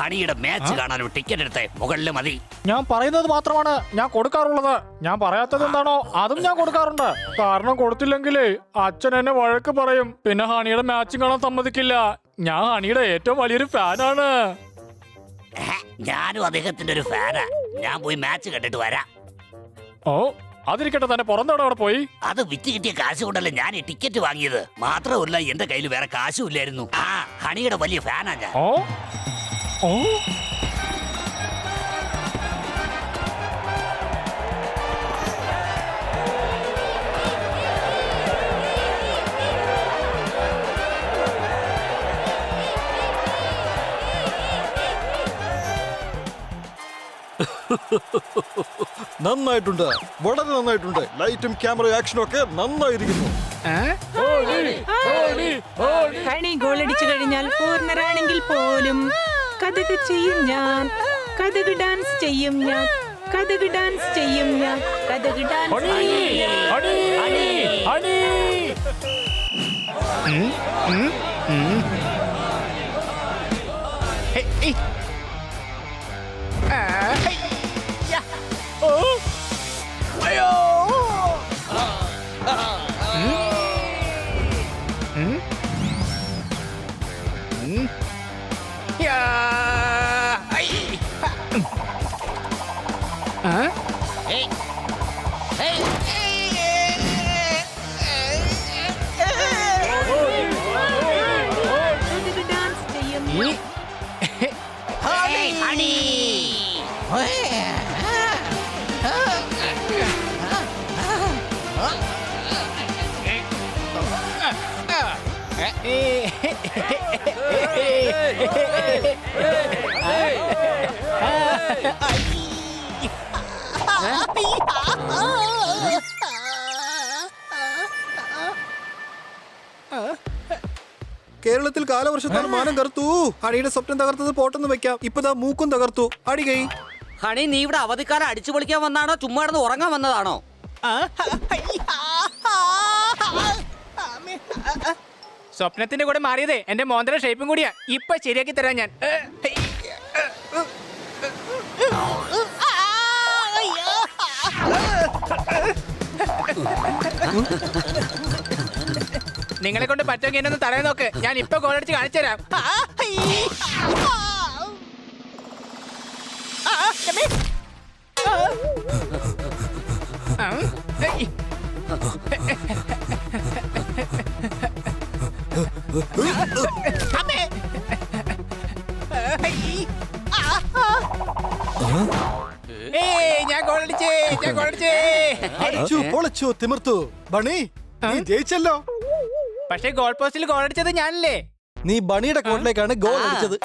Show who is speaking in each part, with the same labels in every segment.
Speaker 1: ഹണിയുടെ match കാണാൻ ticket എടുത്തേ, മുകളിൽ മതി.
Speaker 2: ഞാൻ പറയുന്നത് മാത്രമാണ് ഞാൻ കൊടുക്കാറുള്ളത്. ഞാൻ പറയാത്തത് എന്താണോ അതും ഞാൻ കൊടുക്കാറുണ്ട്. കാരണം കൊടുത്തില്ലെങ്കിലേ അച്ഛൻ എന്നെ വഴക്ക് പറയും. പിന്നെ ഹണിയുടെ മാച്ചും കാണാൻ സമ്മതിക്കില്ല. ഞാൻ ഹണിയുടെ ഏറ്റവും വലിയൊരു ഫാനാണ്.
Speaker 1: ഞാനും അദ്ദേഹത്തിന്റെ ഒരു ഫാനാ. ഞാൻ പോയി മാച്ച് കണ്ടിട്ട് വരാം.
Speaker 2: ഓ അതിരിക്കട്ടെ, തന്നെ പുറന്തോടെ അവിടെ പോയി.
Speaker 1: അത് വിറ്റ് കിട്ടിയ കാശ് കൊണ്ടല്ലേ ഞാൻ ഈ ടിക്കറ്റ് വാങ്ങിയത്. മാത്രമല്ല എന്റെ കയ്യിൽ വേറെ കാശും ഇല്ലായിരുന്നു. ആ ഹണിയുടെ വലിയ ഫാനാ ഞാൻ.
Speaker 2: ഓ ഓ
Speaker 3: നന്നായിട്ടുണ്ട്, വളരെ നന്നായിട്ടുണ്ട്. ലൈറ്റും ക്യാമറ ആക്ഷനും ഒക്കെ നന്നായിരിക്കുന്നു.
Speaker 4: ഹണി ഗോളടിച്ചു കഴിഞ്ഞാൽ കോർണറാണെങ്കിൽ പോലും കഥക് ചെയ്യും ഞാൻ, കഥക് ഡാൻസ് ചെയ്യും ഞാൻ, കഥക് ഡാൻസ് ചെയ്യും ഞാൻ, കഥക് ഡാൻസ്
Speaker 3: കേരളത്തിൽ കാലവർഷത്താൽ മാനം കറുത്തു. ഹണിയുടെ സ്വപ്നം തകർത്തത് പോട്ടെന്ന് വെക്കാം. ഇപ്പതാ മൂക്കും തകർത്തു. അടി കൈ.
Speaker 5: ഹണി, നീ ഇവിടെ അവധിക്കാലം അടിച്ചു പൊളിക്കാൻ വന്നാണോ ചുമ്മാ കിടന്ന് ഉറങ്ങാൻ വന്നതാണോ?
Speaker 2: സ്വപ്നത്തിന്റെ കൂടെ മാറിയതേ എന്റെ മോന്തര ഷേപ്പും കൂടിയാ. ഇപ്പൊ ശരിയാക്കി തരാം ഞാൻ. നിങ്ങളെ കൊണ്ട് പറ്റുമെങ്കിൽ എന്നെ ഒന്ന് തടയാൻ നോക്ക്. ഞാൻ ഇപ്പൊ ഗോളടിച്ച് കാണിച്ചു തരാം. ഞാൻ ഗോളടിച്ചേ, ഞാൻ ഗോളടിച്ചേ.
Speaker 3: അടിച്ചു പൊളിച്ചു തിമിർത്തു. ബണി, നീ ജയിച്ചല്ലോ.
Speaker 2: പക്ഷേ ഗോൾ പോസ്റ്റിൽ ഗോളടിച്ചത് ഞാനല്ലേ?
Speaker 3: നീ ബണിയുടെ കോട്ടിലേക്കാണ് ഗോൾ അടിച്ചത്.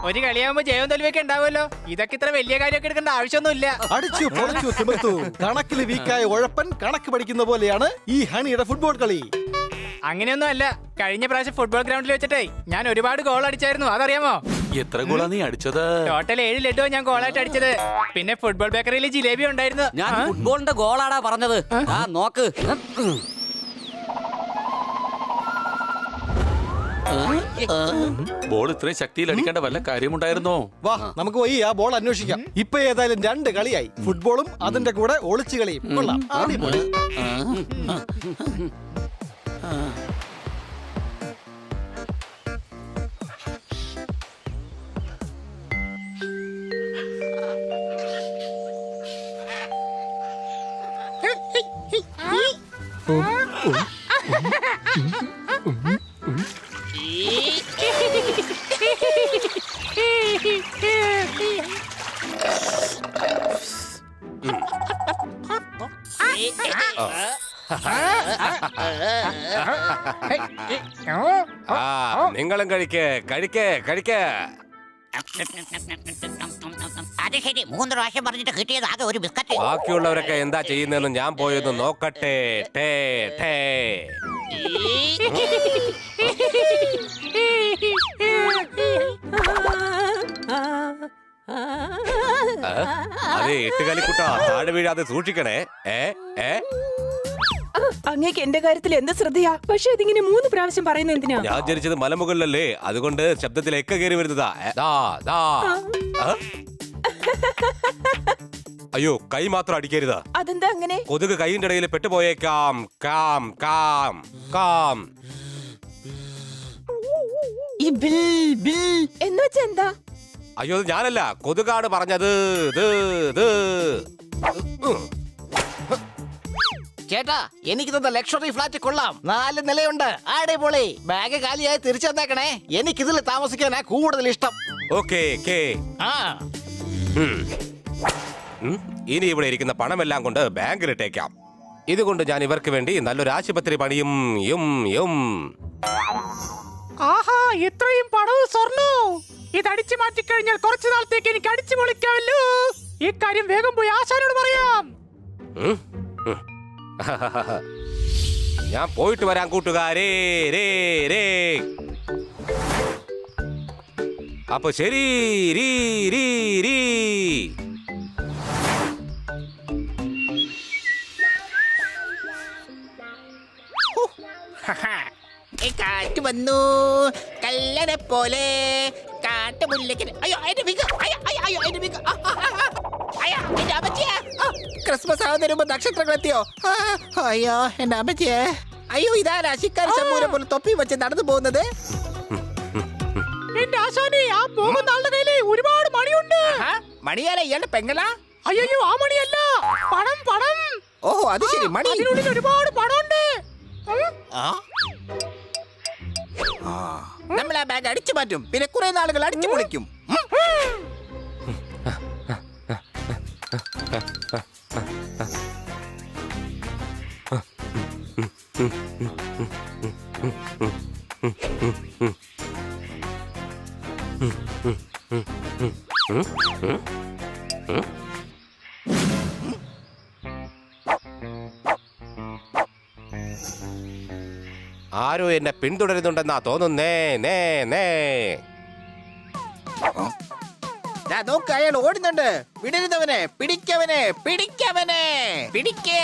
Speaker 2: ഒരു കളിയാകുമ്പോ ജയവും തോൽവിയൊക്കെ ഉണ്ടാവുമല്ലോ. ഇതൊക്കെ ഇത്ര വലിയ കാര്യമൊക്കെ എടുക്കേണ്ട ആവശ്യമൊന്നുമില്ല.
Speaker 3: അടിച്ചു പൊളിച്ചു തിമിർത്തു. കണക്കിൽ വീക്കായ ഉഴപ്പൻ കണക്ക് പഠിക്കുന്ന പോലെയാണ് ഈ ഹണിയുടെ ഫുട്ബോൾ കളി.
Speaker 2: അങ്ങനെയൊന്നും അല്ല. കഴിഞ്ഞ പ്രാവശ്യം ഫുട്ബോൾ ഗ്രൗണ്ടിൽ വെച്ചിട്ടേ ഞാൻ ഒരുപാട് ഗോൾ അടിച്ചായിരുന്നു. അതറിയാമോ?
Speaker 6: എത്ര ഗോളാ നീ അടിച്ചത്?
Speaker 2: ടോട്ടൽ 7 ലഡുവാ ഞാൻ ഗോളായിട്ട് അടിച്ചത്. പിന്നെ ഫുട്ബോൾ ബേക്കറിയിൽ ജിലേബി ഉണ്ടായിരുന്നു.
Speaker 5: ഞാൻ ഫുട്ബോളിന്റെ ഗോളാടാ പറഞ്ഞത്. നോക്ക്.
Speaker 6: ബോൾ ഇത്രയും ശക്തിയിൽ അടിക്കേണ്ട വല്ല കാര്യമുണ്ടായിരുന്നോ?
Speaker 3: വാ, നമുക്ക് പോയി ആ ബോൾ അന്വേഷിക്കാം. ഇപ്പൊ ഏതായാലും 2 കളിയായി. ഫുട്ബോളും അതിന്റെ കൂടെ ഒളിച്ചു കളിയും. കൊള്ളാം.
Speaker 7: നിങ്ങളും കഴിക്കേ കഴിക്കേ കഴിക്കേ.
Speaker 1: അത് ശരി, 3 പ്രാവശ്യം പറഞ്ഞിട്ട് കിട്ടിയത് ആകെ ഒരു ബിസ്ക്കറ്റ്.
Speaker 7: ബാക്കിയുള്ളവരൊക്കെ എന്താ ചെയ്യുന്നതെന്ന് ഞാൻ പോയൊന്ന് നോക്കട്ടെ. ടേ ടേ. അതെ, 8 കളിക്കുട്ടാ, താഴെ വീഴാതെ സൂക്ഷിക്കണേ.
Speaker 4: അങ്ങേക്ക് എന്റെ കാര്യത്തിൽ എന്ത് ശ്രദ്ധയാ? പക്ഷെ ഇതിങ്ങനെ 3 പ്രാവശ്യം പറയുന്നത് എന്തിനാ?
Speaker 7: ഞാൻ ജനിച്ചത് മലമുകളിലല്ലേ, അതുകൊണ്ട് ശബ്ദത്തിൽ എക്ക കയറി വരുന്നതാ. അയ്യോ, കൈ മാത്രം അടിക്കരുത്.
Speaker 4: അതെന്താ അങ്ങനെ?
Speaker 7: കൊതുക് കൈയിന്റെ ഇടയിൽ പെട്ടുപോയേക്കാം. കാം കാം കാം.
Speaker 4: ഈ ബിൽ ബിൽ എന്ന് വെച്ചാ എന്താ?
Speaker 7: അയ്യോ, അത് ഞാനല്ല, കൊതുകാണ് പറഞ്ഞത്.
Speaker 8: ചേട്ടാ, എനിക്ക് തന്ന ലക്ഷറി ഫ്ലാറ്റ് കൊള്ളാം. 4 നിലയുണ്ട്. അടിപൊളി. ബാഗ് കാലിയായി തിരിച്ചു തന്നേക്കണേ. എനിക്കിതിൽ താമസിക്കാനാ കൂടുതൽ ഇഷ്ടം.
Speaker 7: ഓക്കേ.
Speaker 8: ആ,
Speaker 7: ഇനി ഇവിടെ ഇരിക്കുന്ന പണമെല്ലാം കൊണ്ട് ബാങ്കിലിട്ടേക്കാം. ഇതുകൊണ്ട് ഞാൻ ഇവർക്ക് വേണ്ടി നല്ലൊരു ആശുപത്രി പണിയും.
Speaker 2: ആഹാ, ഇത്രയും പണവും സ്വർണ്ണവും ഇത് അടിച്ചു മാറ്റിക്കഴിഞ്ഞാൽ കുറച്ചു നാളത്തേക്ക് എനിക്ക് അടിച്ചു പൊളിക്കാമല്ലോ. ഈ കാര്യം വേഗം പോയി ആശാനോട് പറയാം.
Speaker 7: ഞാൻ പോയിട്ട് വരാം കൂട്ടുകാരേ. അപ്പൊ ശരി.
Speaker 8: കാറ്റ് വന്നു കല്ലനെ പോലെ കാട്ടുമുല്ലയ്ക്ക്. അയ്യോ, എന്റെ വിക. അയ്യോ, എന്റെ വിക. അയ്യോ, എന്റെ അമ്മച്ചിയെ. ക്രിസ്മസ് ആവുന്നതിന് മുമ്പ് നക്ഷത്രങ്ങൾ എത്തിയോ? അയ്യോ, എന്റെ അമ്മച്ചിയെ. അയ്യോ, ഇതാരാ ശിക്കാരി ശമ്പൂരെ പോലെ തൊപ്പി വെച്ച് നടന്നു പോകുന്നത്?
Speaker 2: എന്റെ ആശാനെ, ആ പോകുന്ന ആളുടെ കയ്യില് ഒരുപാട് മണിയുണ്ട്.
Speaker 8: മണിയാല ഇയാളുടെ പെങ്ങളാ?
Speaker 2: അയ്യോ, ആ മണിയല്ല, പണം.
Speaker 8: ഓഹോ, അത് ശരി, മണി.
Speaker 2: അതിനുള്ളിൽ ഒരുപാട് പണമുണ്ട്.
Speaker 8: നമ്മൾ ആ ബാഗ് അടിച്ചു മാറ്റും, പിന്നെ കുറെ നാളുകൾ അടിച്ചു പൊളിക്കും.
Speaker 7: ആരോ എന്നെ പിന്തുടരുന്നുണ്ടെന്നാ തോന്നുന്നേ.
Speaker 8: നോക്ക്, അയാൾ ഓടുന്നുണ്ട്. വിടരുന്നവനെ പിടിക്കവനെ. പിടിക്കേ.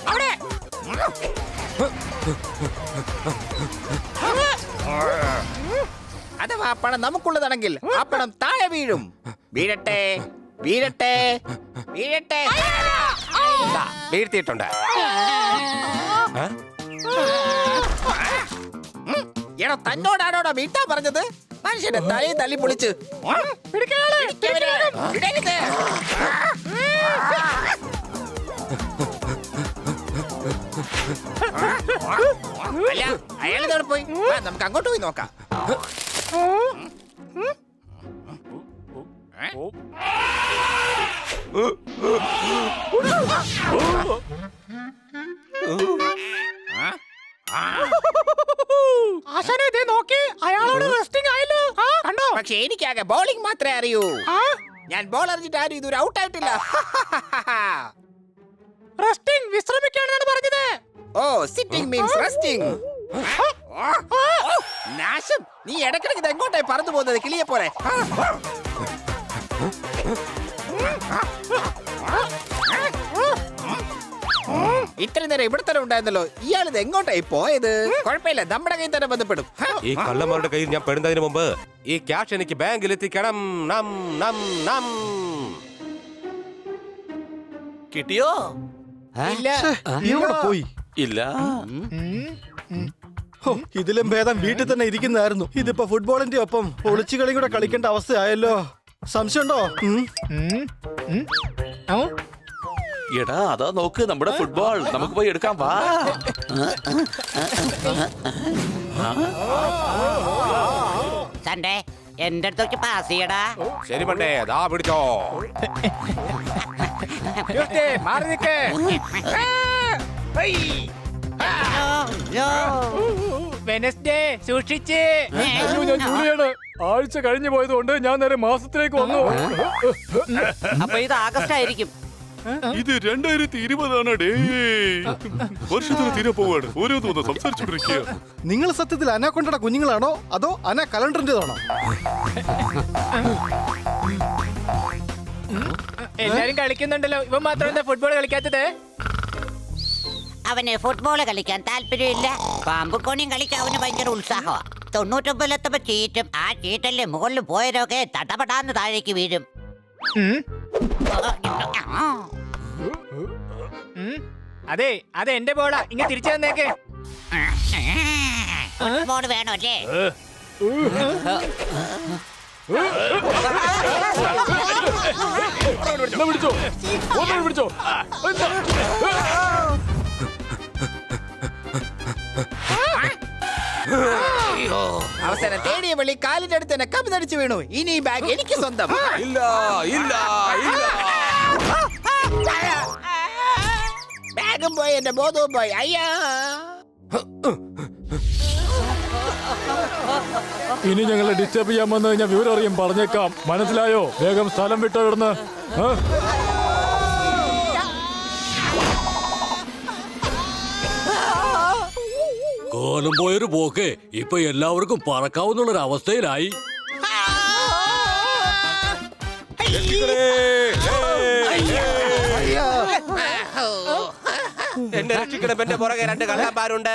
Speaker 8: അവിടെ. അഥവാ ആ പണം നമുക്കുള്ളതാണെങ്കിൽ ആ പണം താഴെ വീഴും. വീഴട്ടെ.
Speaker 7: വീഴ്ത്തിയിട്ടുണ്ട്.
Speaker 8: എടോ, തന്നോടാണോടാ വീട്ടാ പറഞ്ഞത്? മനുഷ്യന്റെ തലയും തല്ലി പൊളിച്ച്. വിടരുത്. അല്ല, അയാളിതോടെ പോയി. നമുക്ക് അങ്ങോട്ട് പോയി നോക്കാം.
Speaker 2: ആശാനെ, ദേ നോക്കി, അയാളോട് റെസ്റ്റിംഗ് ആയല്ലോ. കണ്ടോ?
Speaker 8: പക്ഷെ എനിക്കാകെ ബോളിംഗ് മാത്രമേ അറിയൂ. ഞാൻ ബോൾ എറിഞ്ഞിട്ട് ആരും ഇതുവരെ ഔട്ട് ആയിട്ടില്ല.
Speaker 2: റെസ്റ്റിംഗ്, വിശ്രമിക്കാനാണ് പറഞ്ഞത്.
Speaker 8: ഓ, സിറ്റിംഗ് മീൻസ് റെസ്റ്റിംഗ്. നാശം, നീ ഇടക്കിടക്ക് ഇത് എങ്ങോട്ടായി പറന്നു പോകുന്നത് കിളിയെ പോലെ? ഇത്ര നേരം ഇവിടെ തന്നെ ഉണ്ടായിരുന്നല്ലോ. ഇയാളിത് എങ്ങോട്ടായി പോയത്? കുഴപ്പമില്ല, നമ്മുടെ കയ്യിൽ തന്നെ ബന്ധപ്പെടും.
Speaker 7: ഈ കള്ളന്മാരുടെ കയ്യിൽ ഞാൻ പെടുന്നതിന് മുമ്പ് ഈ ക്യാഷ് എനിക്ക് ബാങ്കിൽ എത്തിക്കണം.
Speaker 6: കിട്ടിയോ?
Speaker 8: ഇല്ല.
Speaker 3: പോയി
Speaker 6: ഇല്ല.
Speaker 3: ഇതിലും ഭേദം വീട്ടിൽ തന്നെ ഇരിക്കുന്നതായിരുന്നു. ഇതിപ്പോ ഫുട്ബോളിന്റെ ഒപ്പം ഒളിച്ചുകളി കൂടെ കളിക്കേണ്ട അവസ്ഥയായല്ലോ. സംശയമുണ്ടോ?
Speaker 6: എടാ, അതാ നോക്ക്, നമ്മുടെ ഫുട്ബോൾ. നമുക്ക് പോയി എടുക്കാം, വാ.
Speaker 5: സൺഡേ, എന്റെ അടുത്തേക്ക് പാസ് ചെയ്യടാ.
Speaker 7: ശരി പണ്ടേ, അതാ പിടിച്ചോ.
Speaker 8: മാറി നിൽക്കേ.
Speaker 2: വെനസ്ഡേ സൂക്ഷിച്ച്. അയ്യോ, ഞാൻ ജൂലിയാണ്. ആഴ്ച കഴിഞ്ഞു പോയതുകൊണ്ട് ഞാൻ നേരെ മാസത്തിലേക്ക് വന്നു.
Speaker 5: അപ്പൊ ഇത് ആഗസ്റ്റ് ആയിരിക്കും.
Speaker 9: ഇത് 2020 ഡേ വർഷത്തിന് തീരെ പോവാണ്. ഓരോന്നും ഒന്ന് സംസാരിച്ചോണ്ടിരിക്കുക.
Speaker 3: നിങ്ങൾ സത്യത്തിൽ അനാക്കൊണ്ടയുടെ കുഞ്ഞുങ്ങളാണോ അതോ അന കലണ്ടറിന്റേതാണോ?
Speaker 2: എല്ലാരും കളിക്കുന്നുണ്ടല്ലോ, ഇവൻ മാത്രം എന്താ ഫുട്ബോൾ കളിക്കാത്തത്?
Speaker 10: അവന് ഫുട്ബോൾ കളിക്കാൻ താല്പര്യമില്ല. പാമ്പുക്കോണിയും കളിക്കാൻ അവന് ഭയങ്കര ഉത്സാഹമാണ്. 99 ചീറ്റും. ആ ചീറ്റല്ലേ മുകളിൽ പോയതൊക്കെ തട്ടപ്പെടാന്ന് താഴേക്ക് വീഴും.
Speaker 2: അതെ അതെ എന്റെ ബോളാ, ഇങ്ങനെ തിരിച്ചു തന്നേക്ക്.
Speaker 10: ഫുട്ബോൾ വേണോ അല്ലേ?
Speaker 2: പിടിച്ചോ, പിടിച്ചോ.
Speaker 8: അവസരം തേടിയ വെള്ളി കാലിന്റെ അടുത്ത് തന്നെ കമിതടിച്ചു വീണു. ഇനി ഈ ബാഗ് എനിക്ക് സ്വന്തം.
Speaker 7: ഇല്ല ഇല്ല ഇല്ല.
Speaker 8: ബാഗും പോയി, എന്റെ ബോധവും പോയി. അയ്യാ,
Speaker 2: ഇനി ഞങ്ങളെ ഡിസ്റ്റർബ് ചെയ്യാൻ വന്നു കഴിഞ്ഞാൽ വിവരം അറിയാൻ പറഞ്ഞേക്കാം. മനസ്സിലായോ? വേഗം സ്ഥലം വിട്ടോ ഇവിടുന്ന്.
Speaker 11: കാലം പോയൊരു പോക്കെ ഇപ്പൊ എല്ലാവർക്കും പറക്കാവുന്നുള്ളൊരു അവസ്ഥയിലായി.
Speaker 7: എന്നെ രക്ഷിക്കണം. എന്റെ പുറകെ 2 കള്ളന്മാരുണ്ട്.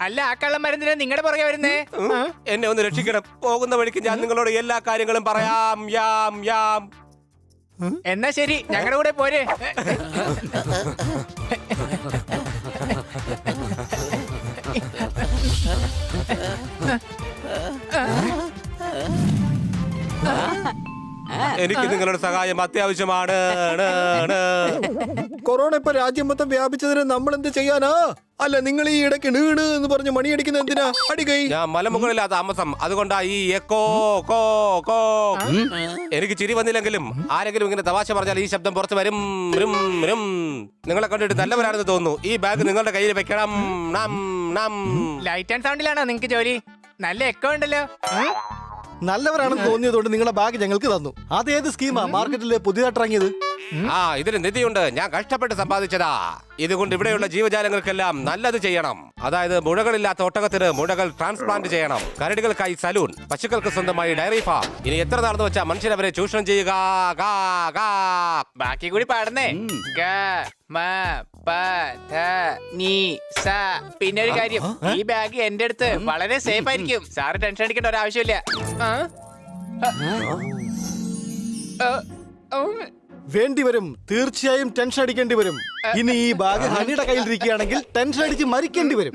Speaker 2: അല്ല, ആ കള്ളന്മാരെന്തിനാ നിങ്ങളുടെ പുറകെ വരുന്നേ?
Speaker 7: എന്നെ ഒന്ന് രക്ഷിക്കണം. പോകുന്ന വഴിക്ക് ഞാൻ നിങ്ങളോട് എല്ലാ കാര്യങ്ങളും പറയാം. യാം യാം.
Speaker 2: എന്നാ ശരി, ഞങ്ങളുടെ കൂടെ പോരെ.
Speaker 7: എനിക്ക് നിങ്ങളുടെ സഹായം അത്യാവശ്യമാണ്.
Speaker 3: കൊറോണ ഇപ്പൊ രാജ്യം മൊത്തം വ്യാപിച്ചതിന് നമ്മൾ എന്ത് ചെയ്യാനാ? അല്ല, നിങ്ങൾ ഈ ഇടയ്ക്ക് നീണ് എന്ന് പറഞ്ഞ് മണിയടിക്കുന്ന എന്തിനാ? അടികൈ.
Speaker 7: ഞാൻ മലമുകളിലാ താമസം, അതുകൊണ്ടാ ഈ എക്കോ കോ കോ. എനിക്ക് ചിരി വന്നില്ലെങ്കിലും ആരെങ്കിലും ഇങ്ങനെ തമാശ പറഞ്ഞാൽ ഈ ശബ്ദം പുറത്ത് വരും. നിങ്ങളെ കണ്ടിട്ട് നല്ലവരാണെന്ന് തോന്നുന്നു. ഈ ബാഗ് നിങ്ങളുടെ കയ്യിൽ വെക്കണം.
Speaker 2: ലൈറ്റ് ആൻഡ് സൗണ്ടിലാണോ നിങ്ങക്ക് ജോലി? നല്ല എക്കോ ഉണ്ടല്ലോ.
Speaker 3: നല്ലവരാണെന്ന് തോന്നിയതുകൊണ്ട് നിങ്ങളുടെ ബാഗ് ഞങ്ങൾക്ക് തന്നു. അതേത് സ്കീമാ മാർക്കറ്റിൽ പുതിയതായിട്ട് ഇറങ്ങിയത്?
Speaker 7: ഇതിന് നിധിയുണ്ട്. ഞാൻ കഷ്ടപ്പെട്ട് സമ്പാദിച്ചതാ. ഇതുകൊണ്ട് ഇവിടെയുള്ള ജീവജാലങ്ങൾക്കെല്ലാം നല്ലത് ചെയ്യണം. അതായത് മുഴകളില്ലാത്ത ഒട്ടകത്തിന് മുഴകൾ ട്രാൻസ്പ്ലാന്റ് ചെയ്യണം. കരടികൾക്കായി സലൂൺ, പശുക്കൾക്ക് സ്വന്തമായി ഡയറി ഫാം. ഇനി എത്ര നടന്നു വെച്ചാൽ മനുഷ്യരവരെ ചൂഷണം ചെയ്യുക.
Speaker 2: ബാക്കി കൂടി പാടുന്നേ. പിന്നെ ഒരു കാര്യം, ഈ ബാഗ് എന്റെ അടുത്ത് വളരെ സേഫ് ആയിരിക്കും. സാറ് ടെൻഷൻ അടിക്കേണ്ട ഒരു ആവശ്യമില്ല.
Speaker 3: വേണ്ടി വരും, തീർച്ചയായും ടെൻഷൻ അടിക്കേണ്ടി വരും. ഇനി ഈ ബാഗ് ഹണിയുടെ കയ്യിൽ ഇരിക്കുകയാണെങ്കിൽ ടെൻഷൻ അടിച്ച് മരിക്കേണ്ടി വരും.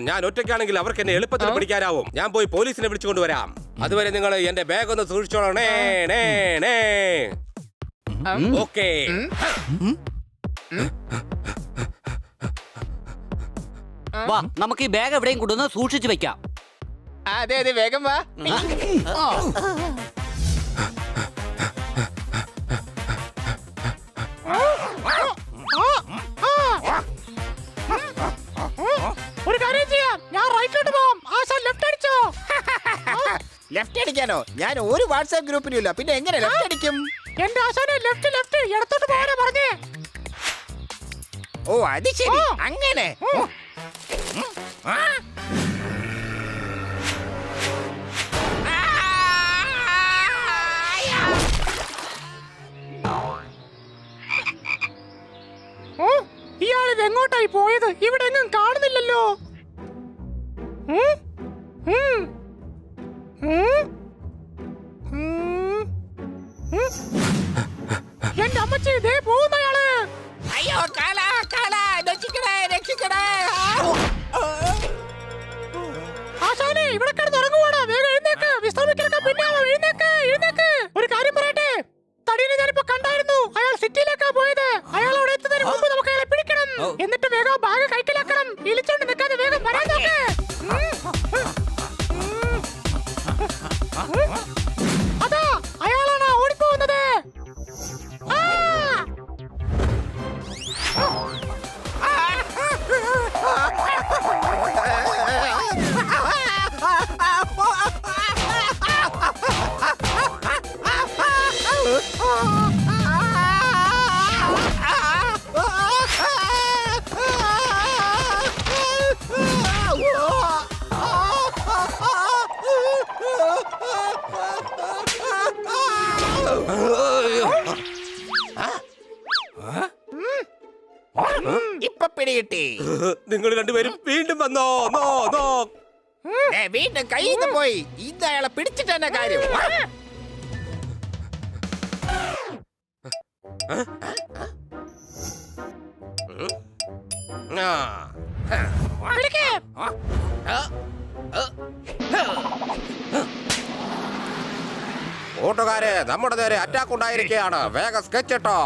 Speaker 7: ഞാൻ ഒറ്റയ്ക്കാണെങ്കിൽ അവർക്ക് എന്നെ എളുപ്പത്തിൽ പിടിക്കാനാവും. ഞാൻ പോയി പോലീസിനെ വിളിച്ചുകൊണ്ട് വരാം. അതുവരെ നിങ്ങൾ എന്റെ ബാഗ് ഒന്ന് സൂക്ഷിച്ചോളണേ. ഓക്കേ.
Speaker 5: വാ, നമുക്ക് ഈ ബാഗ് എവിടെയും കൊണ്ടുവന്ന് സൂക്ഷിച്ചു വെക്കാം.
Speaker 2: അതെ അതെ, വേഗം വാ. ഒരു കാര്യം ചെയ്യാം, ഞാൻ റൈറ്റിലോട്ട് പോവാം. ആശാൻ ലെഫ്റ്റ് അടിച്ചോ?
Speaker 8: ലെഫ്റ്റ് അടിക്കാനോ? ഞാൻ ഒരു വാട്സാപ്പ് ഗ്രൂപ്പിലും ഇല്ല, പിന്നെ എങ്ങനെ ലെഫ്റ്റ് അടിക്കും?
Speaker 2: എന്റെ ആശാനെ ലെഫ്റ്റ് ഇടത്തോട്ട് പോകാനാ പറഞ്ഞേ.
Speaker 8: ഓ, അത് ശരി, അങ്ങനെ.
Speaker 2: ഇയാളിത് എങ്ങോട്ടായി പോയത്? ഇവിടെ എങ്ങും കാണുന്നില്ലല്ലോ. എന്റെ അമ്മച്ചി, ദേ പോകുന്നയാള്.
Speaker 8: അയ്യോ, കാല രക്ഷിക്കണേ.
Speaker 2: ആശാനെ, ഇവിടെ കിടന്ന് ഉറങ്ങുവാടാ. വേഗം എഴുന്നേക്ക്, വിശ്രമിക്കാൻ പിന്നെ എഴുന്നേക്ക്. ഒരു കാര്യം പറയട്ടെ, തടീനെ ഞാനിപ്പോ കണ്ടായിരുന്നു. അയാൾ സിറ്റിയിലേക്കാ പോയത്. അയാളോട് എത്തുന്നതിന് മുമ്പ് നമുക്ക് അയാളെ പിടിക്കണം. എന്നിട്ട് വേഗം ബാഗ് കൈക്കലാക്കണം. ഇളിച്ചോണ്ട് നിൽക്കാതെ വേഗം വരാൻ നോക്ക്. അതാ, അയാളാണ് ഓടിപ്പോകുന്നത്.
Speaker 8: ഇപ്പൊ പിടികിട്ടി.
Speaker 7: നിങ്ങൾ രണ്ടുപേരും വീണ്ടും വന്നോ? നോ നോ,
Speaker 8: വീണ്ടും കയ്യിൽ നിന്ന് പോയി. ഇത് അയാളെ പിടിച്ചിട്ട് തന്നെ കാര്യം.
Speaker 7: കൂട്ടുകാരെ, നമ്മുടെ നേരെ അറ്റാക്ക് ഉണ്ടായിരിക്കുകയാണ്. വേഗം സ്കെച്ച് ഇട്ടോ.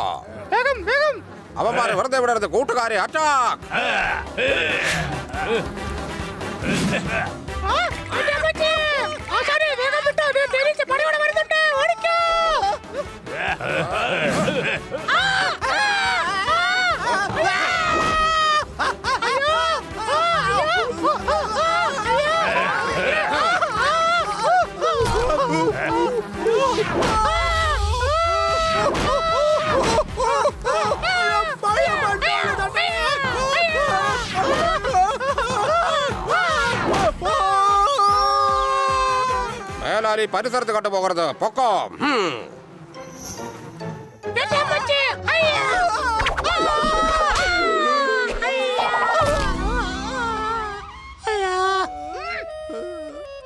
Speaker 2: വേഗം വേഗം.
Speaker 7: അവന്മാരെ വെറുതെ വിടരുത്. കൂട്ടുകാരെ, അറ്റാക്ക്! മേലാലി പരിസരത്ത് കണ്ടുപോകരുത്. പൊക്കോ.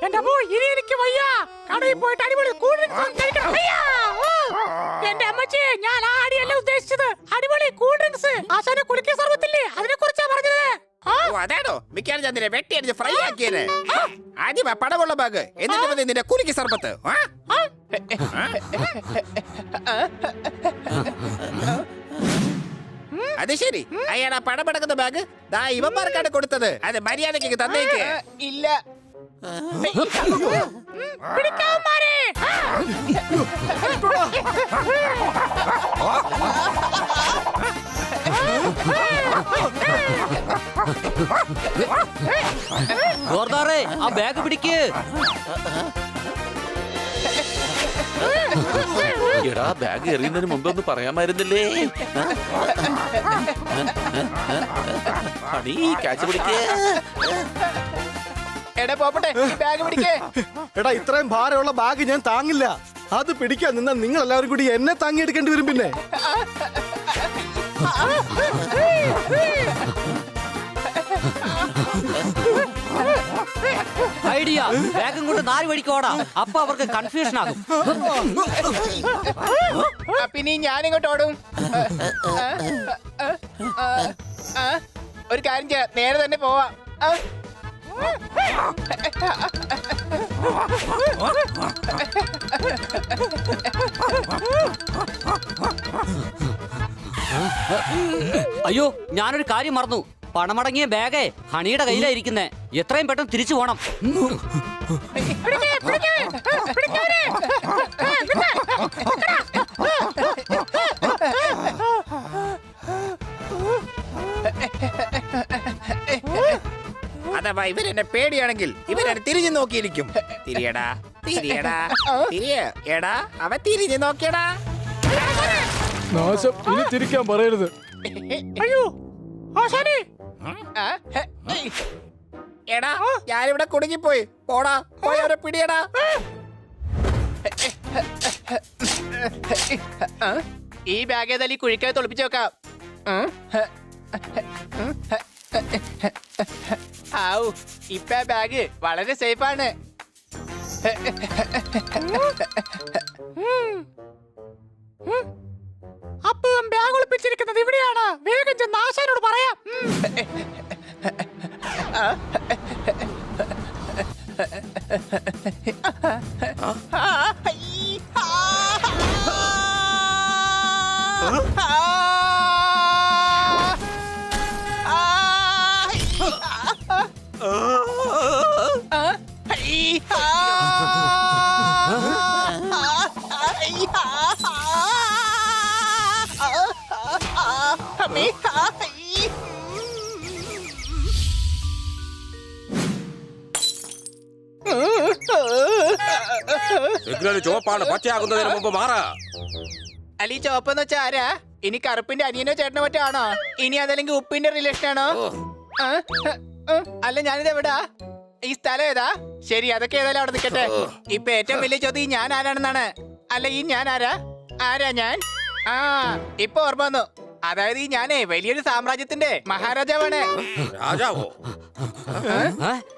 Speaker 2: എന്റെ അമ്മോ, ഇനി എനിക്ക് വയ്യ. കടയിൽ പോയിട്ട് അടിപൊളി കൂൾ ഡ്രിങ്ക്സ് കഴിക്കണം. എന്റെ അമ്മച്ചി, ഞാൻ ആടിയല്ല ഉദ്ദേശിച്ചത്. അടിപൊളി കൂൾ ഡ്രിങ്ക്സ്. ആശാനെ കുലുക്കിയ സർവത്തില്ലേ, അതിനെ കുറിച്ചാ പറഞ്ഞത്.
Speaker 8: അതാണോ മിക്കാനും ചന്ദ്രനെ വെട്ടിയടിച്ച് ഫ്രൈ ആക്കിയത്? ആദ്യം പടമുള്ള ബാഗ്, എന്നിട്ട് മതി നിന്റെ കുലുക്കി സർബത്ത്. അത് ശരി, അയാൾ ആ പടപടക്കുന്ന ബാഗ് ദാ ഇവന്മാർക്കാണ് കൊടുത്തത്. അത് മര്യാദയ്ക്ക് തന്നേക്ക്.
Speaker 4: ഇല്ല.
Speaker 5: ഗോർദാറേ, ആ ബാഗ് പിടിക്ക്.
Speaker 6: എടാ, ബാഗ് എറിയുന്നതിന് മുമ്പ് ഒന്ന് പറയാമായിരുന്നില്ലേ? ഹണി, ക്യാച്ച് പിടിക്കേ.
Speaker 4: എടാ പോപ്പട്ടെ, ബാഗ് പിടിക്കേ.
Speaker 3: എടാ, ഇത്രയും ഭാരമുള്ള ബാഗ് ഞാൻ താങ്ങില്ല. അത് പിടിക്കാൻ നിന്നാ നിങ്ങൾ എല്ലാവരും കൂടി എന്നെ താങ്ങിയെടുക്കേണ്ടി വരും. പിന്നെ
Speaker 5: ഐഡിയ, ബാഗും കൊണ്ട് 4 വഴിക്ക് ഓടാം. അപ്പൊ അവർക്ക് കൺഫ്യൂഷൻ ആകും.
Speaker 4: പിന്നെ ഞാനിങ്ങോട്ട് ഓടും. ഒരു കാര്യം ചെയ്യാം, നേരെ തന്നെ പോവാം.
Speaker 5: അയ്യോ, ഞാനൊരു കാര്യം മറന്നു. പണമടങ്ങിയ ബാഗേ ഹണിയുടെ കയ്യിലായിരിക്കുന്നേ. എത്രയും പെട്ടെന്ന് തിരിച്ചു പോണം.
Speaker 8: അഥവാ ഇവരെന്നെ പേടിയാണെങ്കിൽ ഇവരെന്നെ തിരിഞ്ഞു നോക്കിയിരിക്കും. തിരിയടാ, തിരിയടാ, തിരിയ. എടാ, അവ തിരിഞ്ഞു നോക്കിയടാ.
Speaker 2: നാശം, ഇനി തിരിക്കാൻ പറയരുത്. അയ്യോ ആശാനെ.
Speaker 8: എടാ, ഞാനിവിടെ കുടുങ്ങിപ്പോയി. പോടാ, പോയി അവരെ പിടിയടാ.
Speaker 4: ഈ ബാഗ് ഏതായാലും കുഴിക്കാതെ തൊളിപ്പിച്ചു വെക്കാം. ആവു, ഇപ്പൊ ബാഗ് വളരെ സേഫാണ്.
Speaker 2: അപ്പം ബാഗ് ഒളിപ്പിച്ചിരിക്കുന്നത് ഇവിടെയാണ്. വേഗം ചെന്ന് ആശാനോട് പറയാം.
Speaker 7: സിഗ്നൽ ചുവപ്പാണ്. പച്ചയാകുന്നതിന് മുമ്പ് മാറ.
Speaker 8: അല്ല ഈ ചോപ്പെന്ന് വെച്ചാ ആരാ? ഇനി കറുപ്പിന്റെ അനിയനോ ചേട്ടനോ മറ്റോ ആണോ? ഇനി അതല്ലെങ്കിൽ ഉപ്പിന്റെ റിലേഷൻ ആണോ? അല്ല ഞാനിത് എവിടാ? ഈ സ്ഥലം ഏതാ? ശരി, അതൊക്കെ ഏതായാലും അവിടെ നിൽക്കട്ടെ. ഇപ്പൊ ഏറ്റവും വലിയ ചോദ്യം ഞാൻ ആരാണെന്നാണ്. അല്ല ഈ ഞാൻ ആരാ ഞാൻ? ആ ഇപ്പൊ ഓർമ്മ വന്നു. അതായത് ഈ ഞാനേ വലിയൊരു സാമ്രാജ്യത്തിന്റെ മഹാരാജാവാണ്.
Speaker 6: രാജാവോ?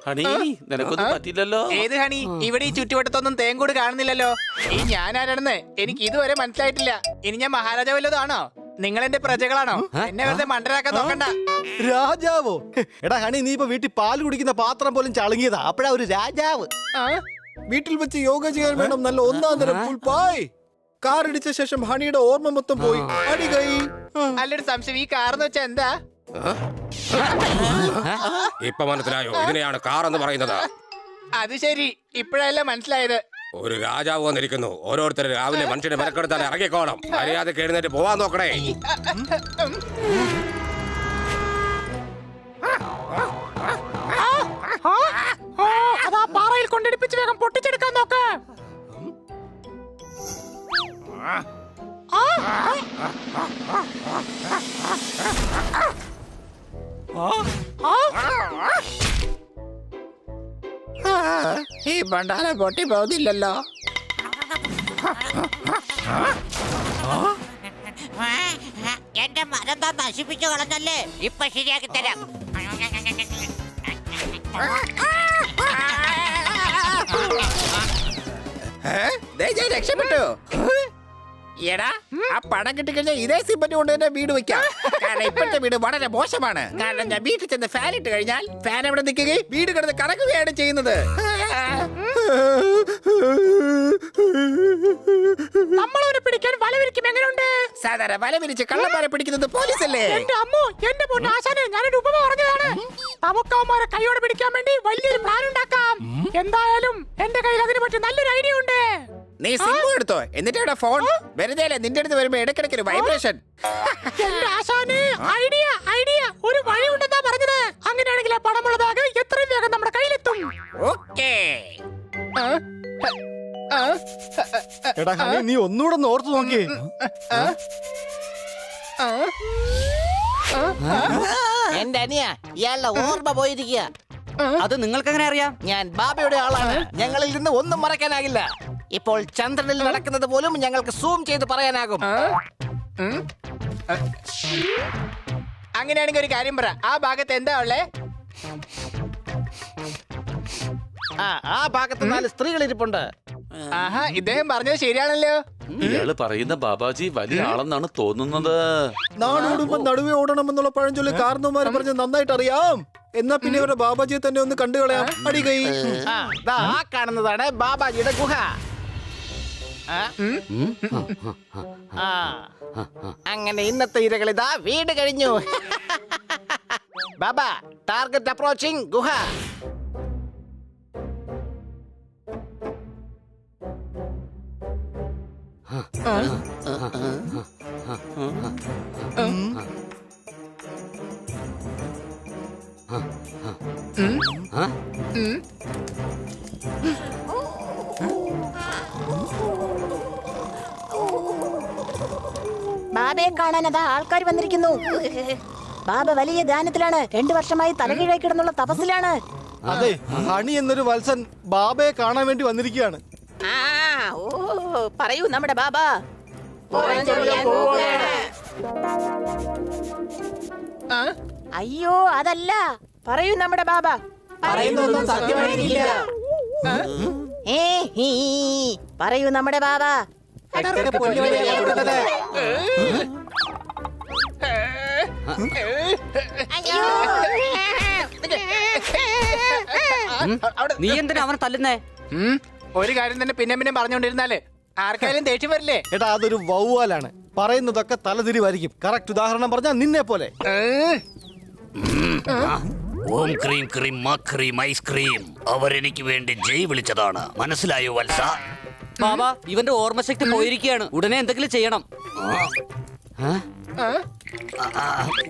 Speaker 6: ഹണി നിനക്കൊന്നും പറ്റില്ലല്ലോ.
Speaker 8: ഏത് ഹണി? ഇവിടെ ഈ ചുറ്റുവട്ടത്തൊന്നും തേങ്കൂട് കാണുന്നില്ലല്ലോ. ഈ ഞാൻ ആരാണെന്ന് എനിക്ക് ഇതുവരെ മനസ്സിലായിട്ടില്ല. ഇനി ഞാൻ മഹാരാജാവ് വല്ലതാണോ? നിങ്ങൾ എന്റെ പ്രജകളാണോ? എന്നെ വെറുതെ മണ്ടരാക്കാൻ നോക്കണ്ട.
Speaker 12: രാജാവോ? എടാ ഹണി, നീ ഇപ്പൊ വീട്ടിൽ പാൽ കുടിക്കുന്ന പാത്രം പോലും ചളുങ്ങിയതാ, അപ്പഴാ ഒരു രാജാവ്.
Speaker 3: വീട്ടിൽ വെച്ച് യോഗ ചെയ്യാൻ വേണം നല്ല ഒന്നാം തരം പുൽപ്പായ്. കാർ ഇടിച്ച ശേഷം ഹണിയുടെ ഓർമ്മ മൊത്തം പോയി. അടി കൈ.
Speaker 8: അല്ലൊരു സംശയം, ഈ കാർന്ന് വെച്ചാ എന്താ?
Speaker 7: ഇപ്പൊ മനസ്സിലായോ? ഇതിനെയാണ് കാർ എന്ന് പറയുന്നത്.
Speaker 8: അത് ശരി, ഇപ്പോഴല്ല മനസ്സിലായത്.
Speaker 7: ഒരു രാജാവ് വന്നിരിക്കുന്നു. ഓരോരുത്തർ രാവിലെ മനുഷ്യനെ മെനക്കെടുത്താൽ ഇറങ്ങിക്കോണം. അറിയാതെ എഴുന്നേറ്റ് പോവാൻ നോക്കണേ.
Speaker 2: അതാ പാറയിൽ കൊണ്ടിടിപ്പിച്ച് വേഗം പൊട്ടിച്ചെടുക്കാൻ നോക്ക്.
Speaker 8: ഈ പണ്ടാല പൊട്ടി പോകുന്നില്ലല്ലോ.
Speaker 10: എന്റെ മരം താൻ നശിപ്പിച്ചു കളഞ്ഞല്ലേ, ഇപ്പൊ ശരിയാക്കി തരാം.
Speaker 8: ഞാൻ രക്ഷപ്പെട്ടു. എടാ, ആ പണം കിട്ടിക്കഴിഞ്ഞാൽ ഇതേ സിമ്പന്റ് കൊണ്ട് തന്നെ വീട് വെക്കാം. കാരണം ഇപ്പോഴത്തെ വീട് വളരെ മോശമാണ്. കാരണം ഞാൻ വീട്ടിൽ ചെന്ന് ഫാൻ ഇട്ട് കഴിഞ്ഞാൽ ഫാൻ എവിടെ നിൽക്കുകയും വീട് കിടന്ന് കറങ്ങുകയാണ് ചെയ്യുന്നത്.
Speaker 2: നമ്മളവനെ പിടിക്കാൻ വല വിരിക്കും. എങ്ങനെയുണ്ട്?
Speaker 8: സാധാരണ വല വിരിച്ച് കള്ളന്മാരെ പിടിക്കുന്നത് പോലീസല്ലേ?
Speaker 2: എന്റെ അമ്മോ, എന്റെ പൊന്നു ആശാനെ, ഞാനൊരു ഉപമ പറഞ്ഞതാണ്. നമുക്കവന്മാരെ കൈയോടെ പിടിക്കാൻ വേണ്ടി വലിയൊരു പ്ലാൻ ഉണ്ടാക്കാം. എന്തായാലും എന്റെ കയ്യിൽ അതിനെ പറ്റി നല്ലൊരു ഐഡിയ ഉണ്ട്.
Speaker 8: നീ സിം എടുത്തോ, എന്നിട്ട് ഇവിടെ ഫോൺ വെറുതെ നിന്റെ അടുത്ത് വരുമ്പോ ഇടയ്ക്കിടയ്ക്ക് വൈബ്രേഷൻ.
Speaker 2: എന്റെ ആശാനെ, ഐഡിയ ഒരു വഴി ഉണ്ടെന്നാ പറഞ്ഞത്. അങ്ങനെയാണെങ്കിൽ ആ പണമുള്ള ബാഗ് എത്രയും വേഗം നമ്മുടെ കയ്യിലെത്തും.
Speaker 8: ഓക്കേ.
Speaker 12: എടാ ഹണി, നീ ഒന്നുകൂടെ ഒന്ന് ഓർത്തു നോക്കിയേ.
Speaker 8: എന്റെ അനിയ, ഇയാളുടെ ഓർമ്മ പോയിരിക്കുക.
Speaker 5: അത് നിങ്ങൾക്ക് എങ്ങനെ അറിയാം?
Speaker 8: ഞാൻ ബാബയുടെ ആളാണ്. ഞങ്ങളിൽ നിന്ന് ഒന്നും മറക്കാനാകില്ല. ഇപ്പോൾ ചന്ദ്രനിൽ നടക്കുന്നത് പോലും ഞങ്ങൾക്ക് സൂം ചെയ്ത് പറയാനാകും. അങ്ങനെയാണെങ്കിൽ ഒരു കാര്യം പറ, ആ ഭാഗത്ത് എന്താ ഉള്ളേ? ആ ഭാഗത്ത് 4 സ്ത്രീകൾ ഇരിപ്പുണ്ട്. ആഹാ, ഇദ്ദേഹം പറഞ്ഞത് ശരിയാണല്ലോ.
Speaker 6: ഇയാള് പറയുന്ന ബാബാജി വലിയ ആളെന്നാണ് തോന്നുന്നത്.
Speaker 3: നാടോടുമ്പോ നടുവേ ഓടണമെന്നുള്ള പഴഞ്ചൊല്ലി കാരണവന്മാർ പറഞ്ഞ് നന്നായിട്ട് അറിയാം. എന്നാ പിന്നെ ഇവരുടെ ബാബാജിയെ തന്നെ ഒന്ന് കണ്ടുകളയാം. അടി കൈ.
Speaker 8: ആ കാണുന്നതാണ് ബാബാജിയുടെ ഗുഹ. അങ്ങനെ ഇന്നത്തെ ഇരകൾ ഇതാ വീട് കഴിഞ്ഞു. ബാബ, ടാർഗറ്റ് അപ്രോച്ചിങ് ഗുഹ.
Speaker 13: ബാബയെ കാണാൻ അതാ ആൾക്കാർ വന്നിരിക്കുന്നു. ബാബ വലിയ ധ്യാനത്തിലാണ്. 2 വർഷമായി തലകീഴായി കിടന്നുള്ള തപസ്സിലാണ്.
Speaker 12: അതെ, ഹണി എന്നൊരു വത്സൻ ബാബയെ കാണാൻ വേണ്ടി വന്നിരിക്കുകയാണ്.
Speaker 13: പറയൂ നമ്മുടെ ബാബ. അയ്യോ അതല്ല, പറയൂ നമ്മുടെ ബാബ. പറയൂ നമ്മുടെ ബാബ.
Speaker 5: നീ എന്തിനാ അവനെ തല്ലുന്നേ?
Speaker 8: ഒരു കാര്യം തന്നെ പിന്നെ പറഞ്ഞുകൊണ്ടിരുന്നാല് ആർക്കായാലും ദേഷ്യം വരില്ലേ?
Speaker 12: എടാ, അതൊരു വവ്വാലാണ്. പറയുന്നതൊക്കെ തലതിരിവായിരിക്കും. കറക്റ്റ് ഉദാഹരണം പറഞ്ഞാൽ നിന്നെ പോലെ.
Speaker 1: ഓം ക്രീം ക്രീം മക്രീം ഐസ്ക്രീം അവരെനിക്ക് വേണ്ടി ജയ് വിളിച്ചതാണ്. മനസ്സിലായോ വത്സ?
Speaker 5: ബാബ, ഇവന്റെ ഓർമ്മശക്തി പോയിരിക്കുകയാണ്. ഉടനെ എന്തെങ്കിലും ചെയ്യണം.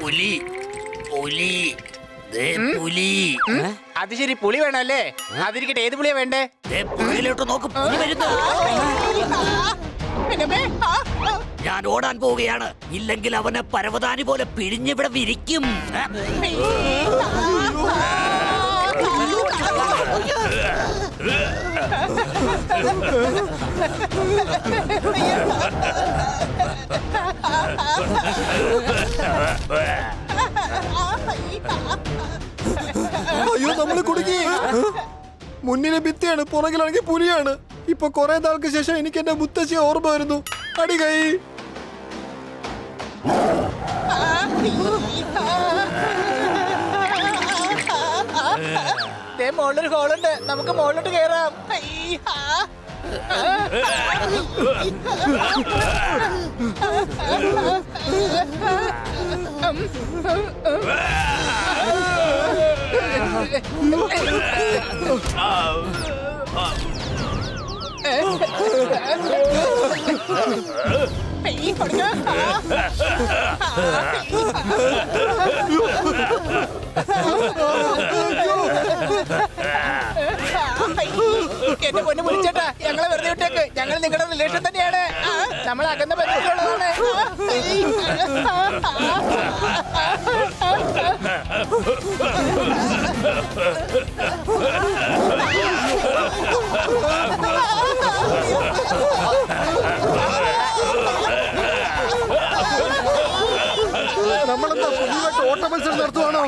Speaker 1: പുലി പുലി പുലി.
Speaker 8: അത് ശരി, പുളി വേണമല്ലേ? അതിരിക്കട്ടെ, ഏത് പുളിയാ വേണ്ടേ?
Speaker 1: പുലിയിലോട്ട് നോക്ക്, പുലി വരുന്നു. ഞാൻ ഓടാൻ പോവുകയാണ്. ഇല്ലെങ്കിൽ അവനെ പരവതാനി പോലെ പിഴിഞ്ഞിവിടെ വിരിക്കും.
Speaker 3: അയ്യോ നമ്മള് കുടുങ്ങി. മുന്നിലെ ഭിത്തിയാണ്, പുറകിലാണെങ്കിൽ പുലിയാണ്. ഇപ്പൊ കുറെ നാൾക്ക് ശേഷം എനിക്ക് എന്റെ മുത്തശ്ശിയെ ഓർമ്മ വരുന്നു. അടി കൈ.
Speaker 8: മോളിലൊരു ഹോളുണ്ട്, നമുക്ക് മുകളിലോട്ട് കയറാം. എന്റെ പൊന്നു വിളിച്ചേട്ടാ, ഞങ്ങളെ വെറുതെ വിട്ടേക്ക്. ഞങ്ങൾ നിങ്ങളുടെ റിലേഷൻ തന്നെയാണ്. നമ്മൾ അകന്ന ബന്ധത്തിലുള്ളതാണ്.
Speaker 12: നമ്മളെന്താ പുതിയതായിട്ട് ഓട്ട മത്സരം നടത്തുവാണോ?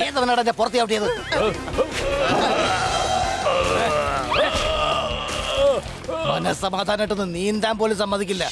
Speaker 8: ഏതവനാണ് പുറത്ത് ചവിട്ടിയത്? മനസ്സമാധാനായിട്ടൊന്ന് നീന്താൻ പോലും സമ്മതിക്കില്ല.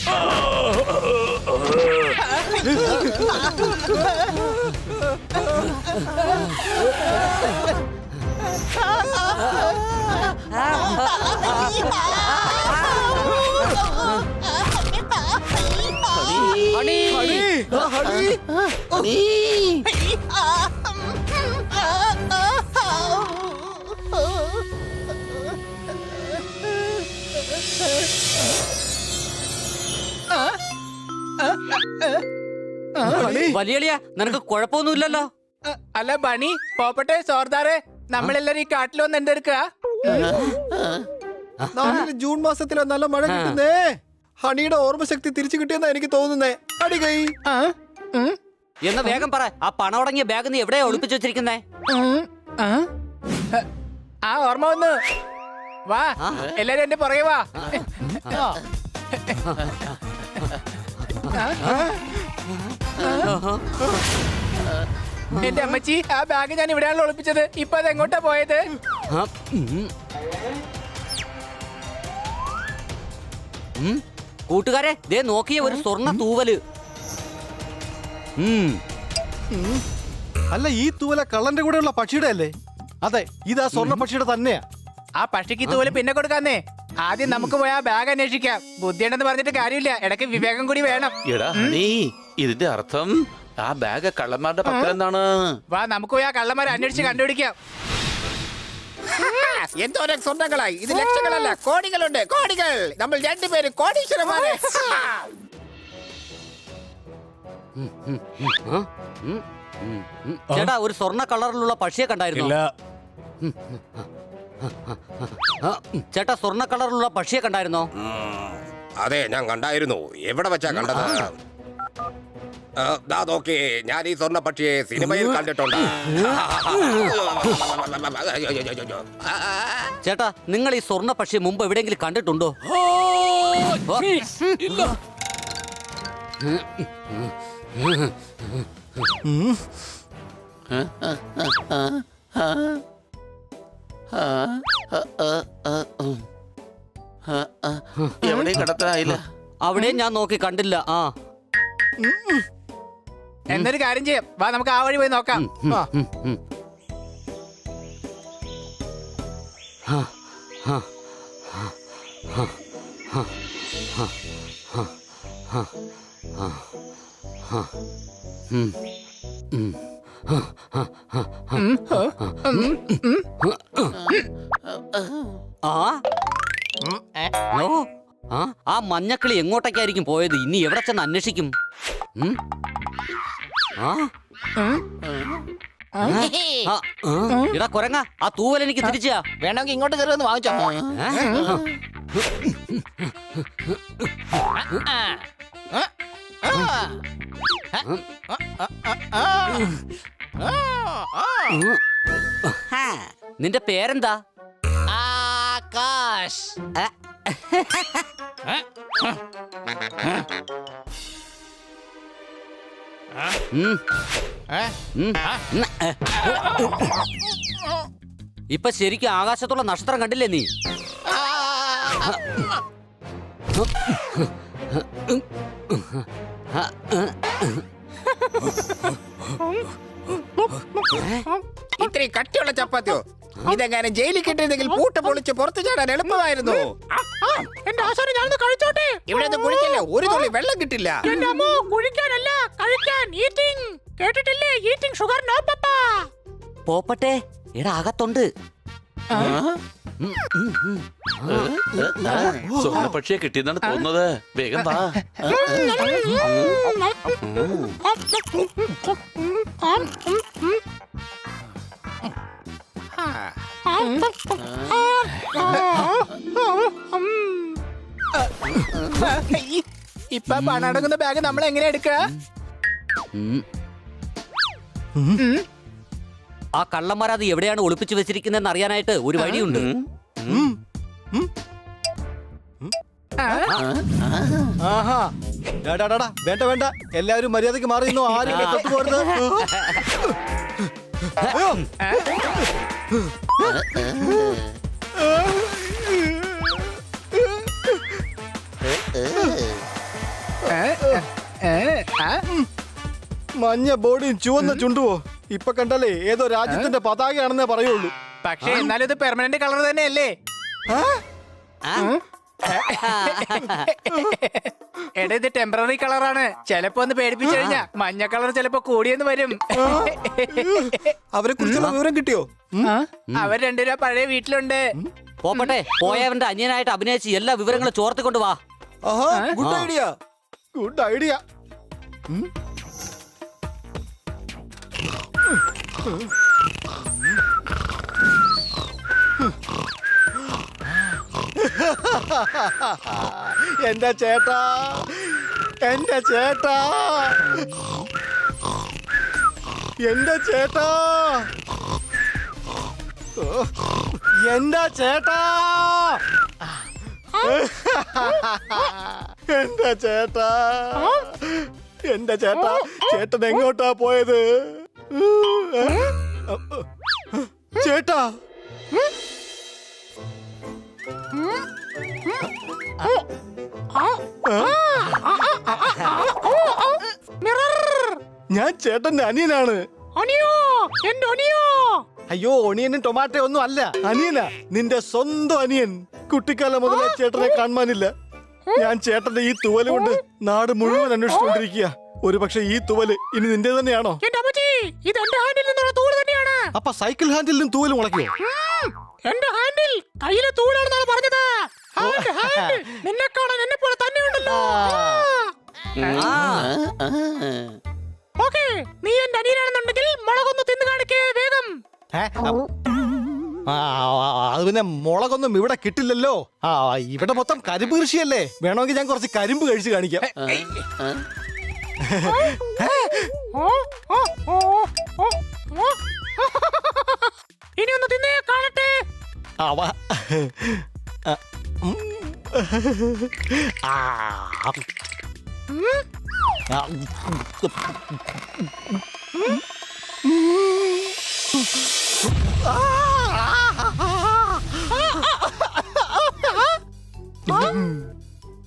Speaker 5: വലിയ നിനക്ക് കുഴപ്പമൊന്നുമില്ലല്ലോ?
Speaker 8: അല്ല ബണി, പോപ്പട്ടെ, സോർദാറെ, നമ്മളെല്ലാരും ഈ കാട്ടിൽ വന്ന് എന്തെടുക്കുക?
Speaker 3: നാട്ടില് ജൂൺ മാസത്തിലെ നല്ല മഴ കിട്ടുന്നേ. ഹണിയുടെ ഓർമ്മശക്തി തിരിച്ചു കിട്ടിയെന്നാ എനിക്ക് തോന്നുന്നേ. അടി കൈ.
Speaker 5: എന്ന് വേഗം പറ, ആ പണം അടങ്ങിയ ബാഗ് നീ എവിടെയാ ഒളിപ്പിച്ചു വെച്ചിരിക്കുന്നേ?
Speaker 8: ആ ഓർമ്മ വന്നു. വാ, എല്ലാരും എന്റെ പുറകെ വാ. എന്റെ അമ്മച്ചി, ആ ബാഗ് ഞാൻ ഇവിടെയാണല്ലോ ഒളിപ്പിച്ചത്. ഇപ്പൊ അത് എങ്ങോട്ടാ പോയത്?
Speaker 5: കൂട്ടുകാരെ, ദേ നോക്കിയ ഒരു സ്വർണ്ണ തൂവല്.
Speaker 12: അല്ല, ഈ തൂവല കള്ളന്റെ കൂടെയുള്ള പക്ഷിയുടെ അല്ലേ? അതെ, ഇതാ സ്വർണ്ണ പക്ഷിയുടെ തന്നെയാ.
Speaker 8: ആ പക്ഷിക്ക് തൂവല് പിന്നെ കൊടുക്കാന്നേ. ആദ്യം നമുക്ക് പോയി ആ ബാഗ് അന്വേഷിക്കാം. ബുദ്ധിയുണ്ടെന്ന് പറഞ്ഞിട്ട് കാര്യമില്ല, ഇടയ്ക്ക് വിവേകം കൂടി വേണം.
Speaker 6: എടാ ഹണി, ഇതിന്റെ അർത്ഥം ആ ബാഗ് കള്ളന്മാരുടെ പക്കലെന്നാണ്.
Speaker 8: വാ, നമുക്ക് പോയി ആ കള്ളന്മാരെ അന്വേഷിച്ച് കണ്ടുപിടിക്കാം. എന്തോരം സ്വർണ്ണങ്ങളായി! ഇത് ലക്ഷങ്ങളല്ല, കോടികളുണ്ട്, കോടികൾ. നമ്മൾ രണ്ടുപേരും കോടീശ്വരന്മാരെ.
Speaker 5: ചേട്ടാ, ഒരു സ്വർണ്ണ കളറിലുള്ള പക്ഷിയെ കണ്ടായിരുന്നു? ചേട്ടാ, സ്വർണ്ണ കളറിലുള്ള പക്ഷിയെ കണ്ടായിരുന്നോ?
Speaker 7: അതെ, ഞാൻ കണ്ടായിരുന്നു. എവിടെ വെച്ചാ കണ്ടത്? നോക്കി, ഞാൻ ഈ സ്വർണ്ണ പക്ഷിയെ സിനിമയിൽ കണ്ടിട്ടുണ്ട്.
Speaker 5: ചേട്ടാ, നിങ്ങൾ ഈ സ്വർണ്ണ പക്ഷിയെ മുമ്പ് എവിടെയെങ്കിലും കണ്ടിട്ടുണ്ടോ?
Speaker 6: എവിടെയും കടത്തായില്ല.
Speaker 5: അവിടെയും ഞാൻ നോക്കി കണ്ടില്ല.
Speaker 8: എന്നൊരു കാര്യം ചെയ്യാം, വാ, നമുക്ക് ആ വഴി പോയി നോക്കാം.
Speaker 5: ആ മഞ്ഞക്കിളി എങ്ങോട്ടേക്കായിരിക്കും പോയത്? ഇനി എവിടെ ചെന്ന് അന്വേഷിക്കും? ഇടാ കൊരങ്ങ, ആ തൂവൽ എനിക്ക് തിരിച്ചാ.
Speaker 8: വേണമെങ്കിൽ ഇങ്ങോട്ട് കയറി ഒന്ന് വാങ്ങിച്ചോ.
Speaker 5: നിന്റെ പേരെന്താ?
Speaker 8: ആകാശ്.
Speaker 5: ഇപ്പൊ ശരിക്കും ആകാശത്തുള്ള നക്ഷത്രം കണ്ടില്ലേ നീ?
Speaker 8: ഇത്രയും കട്ടിയുള്ള ചപ്പാത്തിയോ? ഇതെങ്ങനെ ജയിലിൽ കിട്ടിയിരുന്നെങ്കിൽ പൂട്ട് പൊളിച്ച് പുറത്തു ചാടാൻ എളുപ്പമായിരുന്നു.
Speaker 2: എന്റെ ആശാനെ ഞാനൊന്ന് കഴിച്ചോട്ടെ.
Speaker 8: ഇവിടെ ഒന്നും കുടിക്കില്ല, ഒരു തുള്ളി വെള്ളം കിട്ടില്ല.
Speaker 2: എന്റെ അമ്മോ, കുഴിക്കാനല്ല കഴിക്കാൻ. ഈറ്റിംഗ് കേട്ടിട്ടില്ലേ? ഈറ്റിംഗ് ഷുഗർ നോ പപ്പ.
Speaker 5: പോപ്പട്ടെ, എടാ അകത്തുണ്ട്.
Speaker 6: സ്വർണ്ണ പക്ഷിയെ കിട്ടിയെന്നാണ് തോന്നുന്നത്. വേഗം വാ.
Speaker 8: ഇപ്പൊ പണടങ്ങുന്ന ബാഗ് നമ്മൾ എങ്ങനെ എടുക്കുക?
Speaker 5: ആ കള്ളന്മാരത് എവിടെയാണ് ഒളിപ്പിച്ചു വെച്ചിരിക്കുന്നതെന്ന് അറിയാനായിട്ട് ഒരു വഴിയുണ്ട്.
Speaker 12: വേണ്ട വേണ്ട, എല്ലാവരും മര്യാദക്ക് മാറി നിന്നോ. ആരും തൊട്ട് പോരുത്. മഞ്ഞ ബോഡിയും ചുവന്ന ചുണ്ടുവോ? ഇപ്പൊ കണ്ടല്ലേ ഏതോ രാജ്യത്തിന്റെ പതാകയാണെന്നേ പറയുള്ളൂ.
Speaker 8: പക്ഷേ എന്നാലും ഇത് പെർമനന്റ് കളർ തന്നെയല്ലേ? എടാ, ഇത് ടെമ്പററി കളറാണ്. ചിലപ്പോ ഒന്ന് പേടിപ്പിച്ചു കഴിഞ്ഞാ മഞ്ഞ കളർ ചിലപ്പോ കൂടിയെന്ന് വരും.
Speaker 3: അവരെ കുറിച്ചുള്ള വിവരം കിട്ടിയോ?
Speaker 8: അവർ രണ്ടുപേരും പഴയ വീട്ടിലുണ്ട്.
Speaker 5: പോപ്പട്ടെ, പോയവന്റെ അന്യനായിട്ട് അഭിനയിച്ച് എല്ലാ വിവരങ്ങളും ചോർത്തിക്കൊണ്ട് വാ.
Speaker 3: Good idea,
Speaker 12: good idea. എന്റെ ചേട്ടാ, എന്റെ ചേട്ടാ, എന്റെ ചേട്ടാ, എന്റെ ചേട്ടാ, എന്റെ ചേട്ടാ, എന്റെ ചേട്ടാ, ചേട്ടൻ എങ്ങോട്ടാ പോയത്? ചേട്ടാ, ഞാൻ ചേട്ടന്റെ അനിയനാണ്. അയ്യോ, ഒണിയനും ടൊമാറ്റോ ഒന്നും അല്ല, അനിയനാ. നിന്റെ സ്വന്തം അനിയൻ. കുട്ടിക്കാലം മുതലേ ചേട്ടനെ കാണാനില്ല. ഞാൻ ചേട്ടന്റെ ഈ തുവല് കൊണ്ട് നാട് മുഴുവൻ അന്വേഷിച്ചുകൊണ്ടിരിക്കുക. ഒരു പക്ഷെ ഈ തുവല് ഇനി നിന്റെ തന്നെയാണോ? അപ്പൊ സൈക്കിൾ ഹാൻഡിലും തൂവല് മുളയ്ക്കോ?
Speaker 2: എന്റെ ഹാൻഡിൽ കയ്യിലെ തൂലാണെന്നാണ് പറഞ്ഞത്. നിന്നെ കാണാൻ എന്നെ പോലെ തന്നെ ഉണ്ടല്ലോ. ഓക്കേ, നീ എന്റെ അനിയനാണെന്നുണ്ടെങ്കിൽ മുളകൊന്ന് തിന്നു കാണിക്കേ വേഗം.
Speaker 12: അത് പിന്നെ മുളകൊന്നും ഇവിടെ കിട്ടില്ലല്ലോ. ഇവിടെ മൊത്തം കരിമ്പ് കൃഷിയല്ലേ. വേണമെങ്കിൽ ഞാൻ കുറച്ച് കരിമ്പ് കഴിച്ച് കാണിക്കാം.
Speaker 2: ഇനി ഒന്ന് തിന്നേ കാണട്ടെ.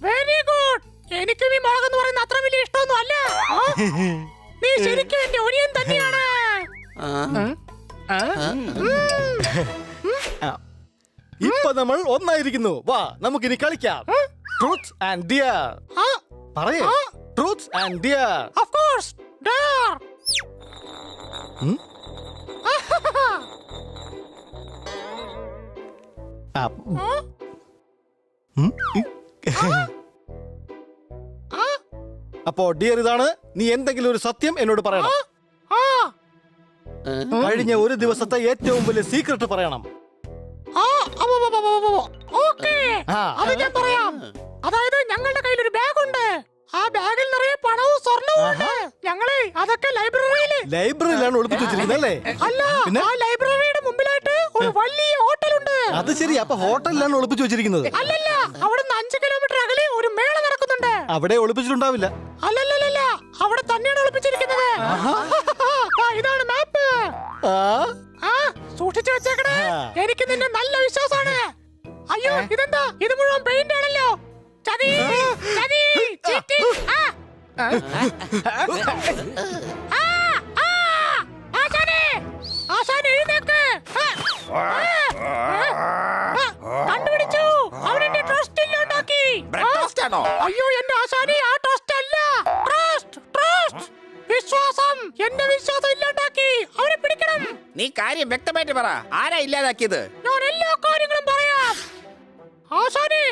Speaker 2: Very good. എനിക്ക് നീ മുളകെന്ന് പറയുന്ന അത്ര വലിയ ഇഷ്ടമൊന്നും അല്ല. നീ ശരിക്കും എന്റെ ഒനിയൻ തന്നെയാണ്.
Speaker 12: ഇപ്പൊ നമ്മൾ ഒന്നായിരിക്കുന്നു. വാ, നമുക്കിനി കളിക്കാം. Truth and dare. പറയേ, truth and dare.
Speaker 2: Of course, dare.
Speaker 12: അപ്പോ ഡിയർ ഇതാണ്, നീ എന്തെങ്കിലും ഒരു സത്യം എന്നോട് പറയണം. കഴിഞ്ഞ ഒരു ദിവസത്തെ ഏറ്റവും വലിയ സീക്രട്ട് പറയണം.
Speaker 2: അത് ഞാൻ പറയാം. അതായത് ഞങ്ങളുടെ കയ്യിൽ ഒരു ബാഗ് ഉണ്ട്. ആ ബാഗിൽ നിറയെ പണവും സ്വർണവും ഉണ്ട്. ഞങ്ങളെ അതൊക്കെ
Speaker 12: ലൈബ്രറിയിലാണ് ഒളിപ്പിച്ചു വെച്ചിരിക്കുന്നത് അല്ലേ?
Speaker 2: അല്ല, ആ ലൈബ്രറിയുടെ മുമ്പിലായിട്ട് ഒരു വലിയ ഹോട്ടലുണ്ട്.
Speaker 12: അത് ശരി, അപ്പൊ ഹോട്ടലിലാണ് ഒളിപ്പിച്ചു വെച്ചിരിക്കുന്നത്?
Speaker 2: അല്ലല്ല, അവിടുന്ന് 5 കിലോമീറ്റർ അകലെ ഒരു മേള നടക്കുന്നുണ്ട്.
Speaker 12: അവിടെ ഒളിപ്പിച്ചിട്ടുണ്ടാവില്ല.
Speaker 2: അല്ലല്ലല്ല, അവിടെ തന്നെയാണ് ഒളിപ്പിച്ചിരിക്കുന്നത്. ഇതാണ് മാപ്പ്. സൂക്ഷിച്ചു വെച്ചേക്കണേ. എനിക്ക് നിന്നെ നല്ല വിശ്വാസമാണ്. അയ്യോ, ഇതെന്താ? ഇത് മുഴുവൻ പെയിന്റ് ആണല്ലോ. ചതി, ചതി, cheating. ആശാനെ എഴുന്നേക്ക്. കണ്ടുപിടിച്ചു. അവൻ എന്റെ ട്രസ്റ്റ് ഇല്ലാണ്ടാക്കി. അയ്യോ എന്റെ ആശാനെ, ആ ട്രസ്റ്റ് അല്ല. ട്രസ്റ്റ്, വിശ്വാസം. എന്റെ വിശ്വാസം ഇല്ലാണ്ടാക്കി. അവനെ പിടിക്കണം.
Speaker 8: നീ കാര്യം വ്യക്തമായിട്ട് പറ. ആരാ ഇല്ലാതാക്കിയത്?
Speaker 2: ഞാൻ എല്ലാ കാര്യങ്ങളും പറയാം. ആശാനെ,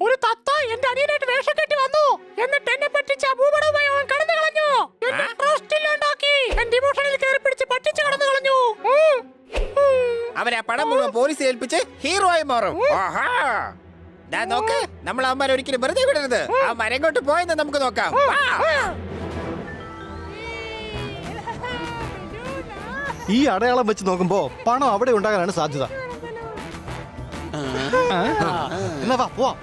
Speaker 2: ഒരു തത്ത എന്റെ അനിയനായിട്ട് വേഷം കെട്ടി വന്നു. എന്നിട്ട് എന്നെ പറ്റിച്ച ഭൂപടവുമായി അവൻ കടന്നു കളഞ്ഞു. എന്റെ ട്രസ്റ്റ് ഇല്ലാണ്ടാക്കി. എന്റെ ഇമോഷനിൽ കയറി പിടിച്ച് പറ്റിച്ച് കടന്നു കളഞ്ഞു.
Speaker 8: അവരെ പണം മുഴുവൻ പോലീസ് ഏൽപ്പിച്ച് ഹീറോ ആയി മാറും. നോക്ക്, നമ്മൾ അവന്മാരെ ഒരിക്കലും വെറുതെ വിടരുത്. ആ മരം കൊണ്ട് പോയെന്ന് നമുക്ക് നോക്കാം.
Speaker 12: ഈ അടയാളം വെച്ച് നോക്കുമ്പോ പണം അവിടെ ഉണ്ടാകാനാണ് സാധ്യത. എന്നാ വാ പോവാം.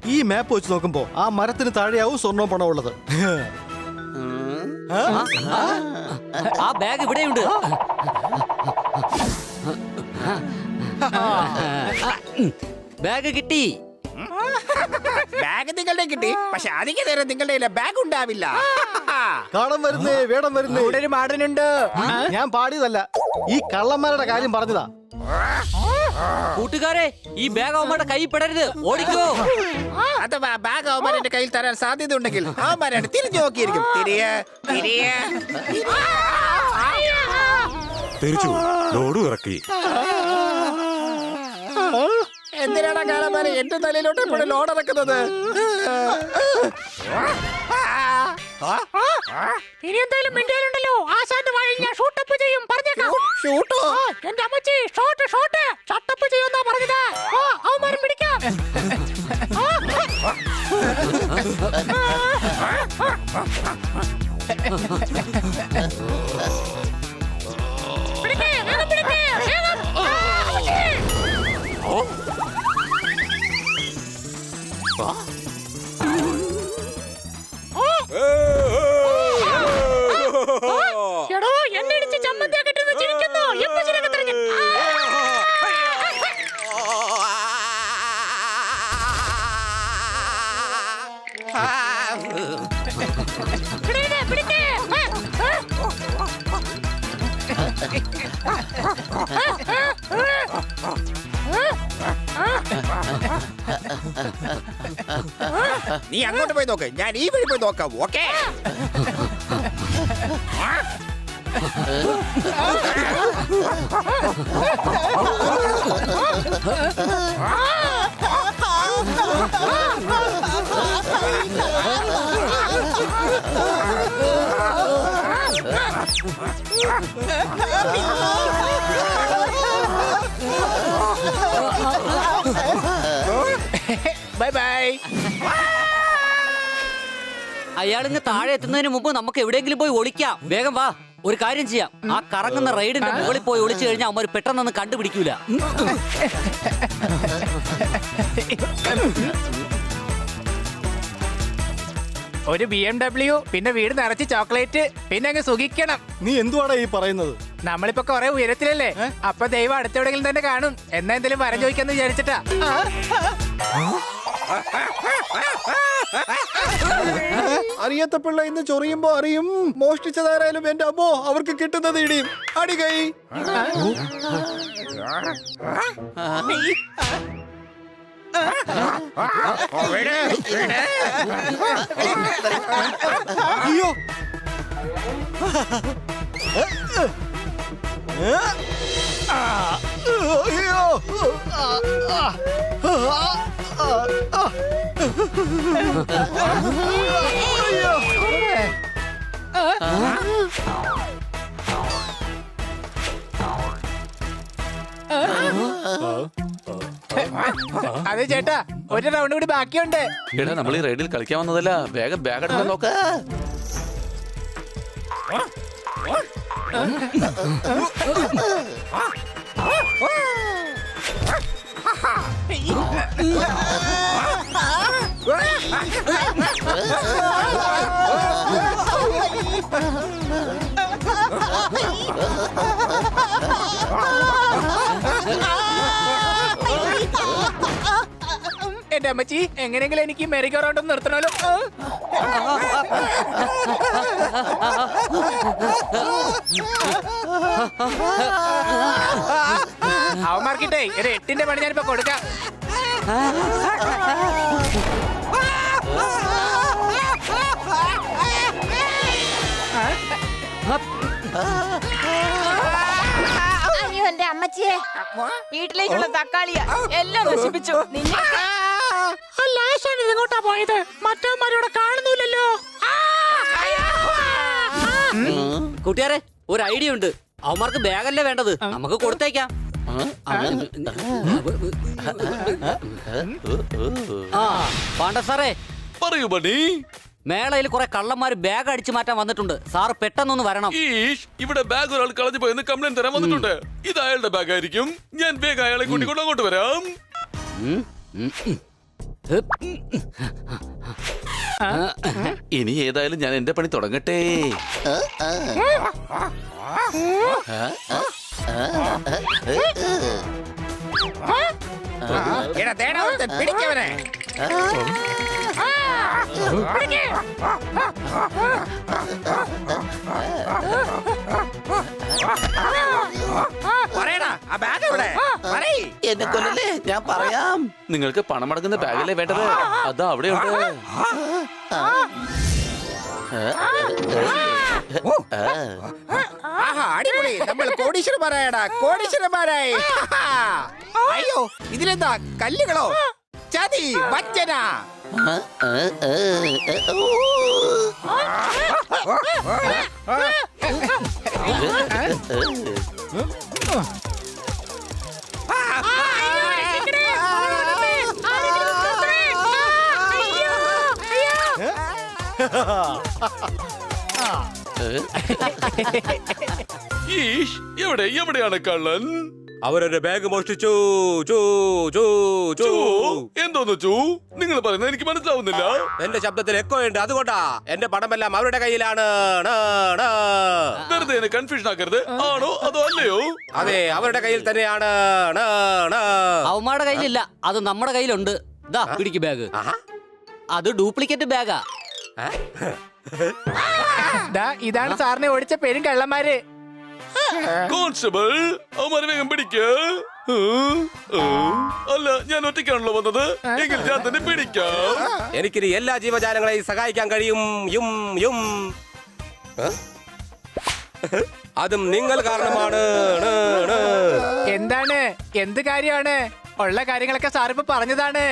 Speaker 12: ഈ മാപ്പ് വെച്ച് നോക്കുമ്പോ ആ മരത്തിന് താഴെയാവും സ്വർണ്ണവും പണവും ഉള്ളത്.
Speaker 5: ആ ബാഗ് ഇവിടെയുണ്ട്. ബാഗ് കിട്ടി.
Speaker 8: ബാഗ് നിങ്ങളുടെ കിട്ടി. പക്ഷെ അധിക നേരം നിങ്ങളുടെ ബാഗ് ഉണ്ടാവില്ല.
Speaker 12: കാടം വരുന്നേ, വേടം വരുന്നേ.
Speaker 8: ഇവിടെ ഒരു മാടനുണ്ട്.
Speaker 12: ഞാൻ പാടിയതല്ല, ഈ കള്ളന്മാരുടെ കാര്യം പറഞ്ഞതാ.
Speaker 5: കൂട്ടുകാരെ, ഈ ബാഗ് അവന്മാരുടെ കൈ പെടരുത്. ഓടിക്കോ.
Speaker 8: അഥവാ ബാഗ് അവന്മാരുടെ കയ്യിൽ തരാൻ സാധ്യത ഉണ്ടെങ്കിൽ അവന്മാരാണ് തിരിഞ്ഞു നോക്കിയിരിക്കും.
Speaker 9: തിരിച്ചു ലോഡ് ഇറക്കി.
Speaker 8: എന്തിനാണ് കാലമാരെ എന്റെ തലയിലോട്ട് ഇവിടെ ലോഡ് ഇറക്കുന്നത്?
Speaker 2: ഇനി എന്തായാലും മിണ്ടിയാലുണ്ടല്ലോ, ആശാന്റെ വായിൽ ഞാൻ ഷൂട്ടപ്പ് ചെയ്യും. പറഞ്ഞേക്കാം.
Speaker 8: ഷൂട്ടോ?
Speaker 2: എന്റെ അമ്മച്ചി ഷോട്ട് ഷട്ടപ്പ് ചെയ്യുമെന്നാ പറഞ്ഞത്. അവന്മാരെ പിടിക്കാം. പിടിക്കേ, വേഗം പിടിക്കേ, വേഗം. എടോ, എന്നെ ഇടിച്ച് ചമ്മന്തിയാക്കിട്ട് ചിരിക്കുന്നു. എപ്പോ ചിരിയൊക്കെ തെരഞ്ഞു. പിടിക്കേ.
Speaker 8: നീ അങ്ങോട്ട് പോയി നോക്ക്, ഞാൻ ഈ വഴി പോയി നോക്കാം. ഓക്കേ. Bye bye.
Speaker 5: അയാളിങ്ങ് താഴെ എത്തുന്നതിന് മുമ്പ് നമുക്ക് എവിടെയെങ്കിലും പോയി ഒളിക്കാം. വേഗം വാ. ഒരു കാര്യം ചെയ്യാം, ആ കറങ്ങുന്ന റൈഡിന്റെ മുകളിൽ പോയി ഒളിച്ചു കഴിഞ്ഞാൽ അവന്മാർ പെട്ടെന്നൊന്നും കണ്ടുപിടിക്കൂല.
Speaker 8: ഒരു BMW, പിന്നെ വീട് നിറച്ച് ചോക്ലേറ്റ്, പിന്നെ അങ്ങ് സുഖിക്കണം.
Speaker 12: നീ എന്തുവാടാ ഈ പറയുന്നത്?
Speaker 8: നമ്മളിപ്പോ കൊറേ ഉയരത്തിലല്ലേ, അപ്പൊ ദൈവം അടുത്തെവിടെങ്കിലും തന്നെ കാണും. എന്നാ എന്തെങ്കിലും വരം ചോദിക്കാന്ന് വിചാരിച്ചിട്ടാ.
Speaker 3: അറിയാത്ത പിള്ള ഇന്ന് ചൊറിയുമ്പോ അറിയും. മോഷ്ടിച്ചതാരായാലും എന്റെ അമ്മോ അവർക്ക് കിട്ടുന്നത് ഇടിയും. അടികൈ.
Speaker 12: അയ്യോ അയ്യോ
Speaker 8: അതെ ചേട്ടാ, ഒരു റൗണ്ട് കൂടി ബാക്കിയുണ്ട്.
Speaker 6: എടാ നമ്മൾ ഈ റൈഡിൽ കളിക്കാൻ വന്നതല്ല. വേഗം ബാഗ് എടുക്കാൻ നോക്ക.
Speaker 8: എന്റെ അമ്മച്ചി, എങ്ങനെയെങ്കിലും എനിക്ക് മെറിഗോ റൗണ്ട് ഒന്ന് നിർത്തണമല്ലോ. അവന്മാർക്കിട്ടേ ഒരു 8ന്റെ പണി ഞാനിപ്പോ കൊടുക്കാം.
Speaker 13: അയ്യോ എന്റെ അമ്മച്ചിയെ, വീട്ടിലേക്കുള്ള തക്കാളിയാ എല്ലാം നശിപ്പിച്ചു. നിന്നെ
Speaker 4: ഇങ്ങോട്ടാ പോയത്? മറ്റവന്മാരോടെ കാണുന്നില്ലല്ലോ.
Speaker 5: കൂട്ടുകാരെ, ഒരു ഐഡിയ ഉണ്ട്. അവന്മാർക്ക് ബാഗല്ലേ വേണ്ടത്, നമുക്ക് കൊടുത്തേക്കാം. പാണ്ഡ സാറേ
Speaker 6: പറയൂ ബണ്ണി.
Speaker 5: മേളയിൽ കുറെ കള്ളന്മാര് ബാഗ് അടിച്ചു മാറ്റാൻ വന്നിട്ടുണ്ട്. സാറ് പെട്ടെന്നൊന്ന് വരണം.
Speaker 6: ഇവിടെ ബാഗ് ഒരാൾ കളഞ്ഞു പോയെന്ന് കംപ്ലൈന്റ് തരാൻ വന്നിട്ടുണ്ട്. ഇത് അയാളുടെ ബാഗ് ആയിരിക്കും. ഞാൻ വേഗം അയാളെ കൂട്ടിക്കൊണ്ട് അങ്ങോട്ട് വരാം. ഇനി ഏതായാലും ഞാൻ എന്റെ പണി തുടങ്ങട്ടെ.
Speaker 8: പിടിക്കവനെ.
Speaker 6: എന്നെ കൊല്ലല്ലേ, ഞാൻ പറയാം. നിങ്ങൾക്ക് പണം അടങ്ങുന്ന ബാഗല്ലേ വേണ്ടത്? അതാ അവിടെയുണ്ട്.
Speaker 8: അടിപൊളി, നമ്മൾ കോടീശ്വരന്മാരായടാ, കോടീശ്വരന്മാരായി. അയ്യോ, ഇതിലെന്താ കല്ലുകളോ? ചതി വഞ്ചന.
Speaker 6: എവിടെയാണ് കള്ളൻ?
Speaker 7: അവരൊരു ബാഗ് മോഷ്ടിച്ചു.
Speaker 6: എന്തോന്നു ചൂ? നിങ്ങൾ പറയുന്നത് എനിക്ക് മനസ്സിലാവുന്നില്ല.
Speaker 7: എന്റെ ശബ്ദത്തിൽ എക്കോ ഉണ്ട്, അതുകൊണ്ടാ. എന്റെ പണമെല്ലാം അവരുടെ കയ്യിലാണ്.
Speaker 6: വെറുതെ കൺഫ്യൂഷൻ ആക്കരുത്. ആണോ അതോ അല്ലയോ?
Speaker 7: അതെ, അവരുടെ കയ്യിൽ തന്നെയാണ്.
Speaker 5: അവന്മാരുടെ കയ്യിലില്ല, അത് നമ്മുടെ കയ്യിലുണ്ട്. ദാ പിടിക്ക് ബാഗ്. അത് ഡ്യൂപ്ലിക്കേറ്റ് ബാഗാ.
Speaker 8: ഇതാണ് സാറിനെ ഓടിച്ച പേരും കള്ളന്മാര്.
Speaker 6: കോൺസ്റ്റബിൾ, അവന്മാരെ വേഗം പിടിക്ക. അല്ല, ഞാൻ ഒറ്റയ്ക്കാണല്ലോ വന്നത്. എങ്കിൽ ഞാൻ തന്നെ പിടിക്കാം.
Speaker 7: എനിക്കിനി എല്ലാ ജീവജാലങ്ങളെയും സഹായിക്കാൻ കഴിയും. അതും നിങ്ങൾ കാരണമാണ്.
Speaker 8: എന്താണ്? എന്ത് കാര്യമാണ്? ഉള്ള കാര്യങ്ങളൊക്കെ സാറിപ്പോ പറഞ്ഞതാണ്.